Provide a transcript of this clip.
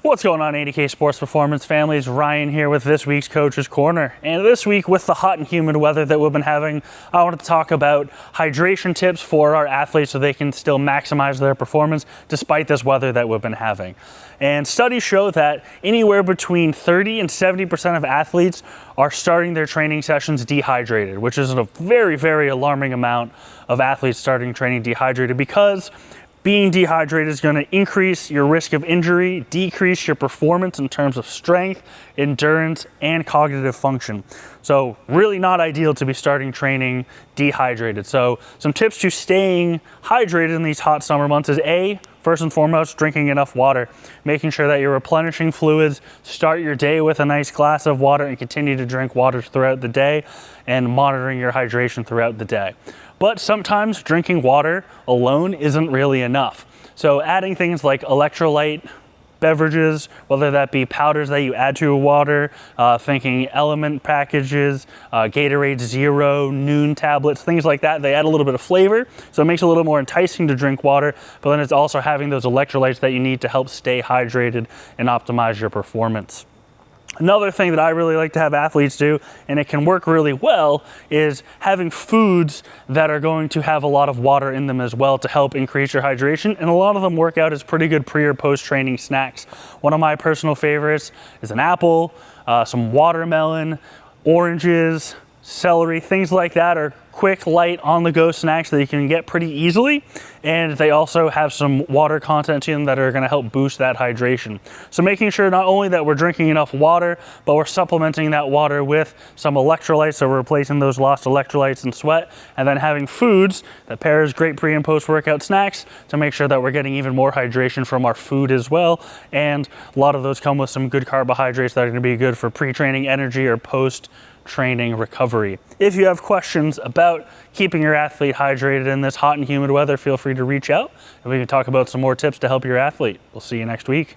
What's going on, 80K Sports Performance families? Ryan here with this week's Coach's Corner. And this week, with the hot and humid weather that we've been having, I wanted to talk about hydration tips for our athletes so they can still maximize their performance despite this weather that we've been having. And studies show that anywhere between 30 and 70% of athletes are starting their training sessions dehydrated, which is a very, very alarming amount of athletes starting training dehydrated, because being dehydrated is going to increase your risk of injury, decrease your performance in terms of strength, endurance, and cognitive function. So really not ideal to be starting training dehydrated. So some tips to staying hydrated in these hot summer months is first and foremost, drinking enough water, making sure that you're replenishing fluids. Start your day with a nice glass of water and continue to drink water throughout the day, and monitoring your hydration throughout the day. But sometimes drinking water alone isn't really enough. So adding things like electrolyte beverages, whether that be powders that you add to water, thinking element packages, Gatorade Zero, Noon tablets, things like that. They add a little bit of flavor, so it makes it a little more enticing to drink water, but then it's also having those electrolytes that you need to help stay hydrated and optimize your performance. Another thing that I really like to have athletes do, and it can work really well, is having foods that are going to have a lot of water in them as well to help increase your hydration. And a lot of them work out as pretty good pre or post training snacks. One of my personal favorites is an apple, some watermelon, oranges, celery, things like that are quick, light, on-the-go snacks that you can get pretty easily, and they also have some water content in them that are going to help boost that hydration. So making sure not only that we're drinking enough water, but we're supplementing that water with some electrolytes, so we're replacing those lost electrolytes and sweat, and then having foods that pair as great pre and post-workout snacks to make sure that we're getting even more hydration from our food as well. And a lot of those come with some good carbohydrates that are going to be good for pre-training energy or post-training recovery. If you have questions about keeping your athlete hydrated in this hot and humid weather, feel free to reach out and we can talk about some more tips to help your athlete. We'll see you next week.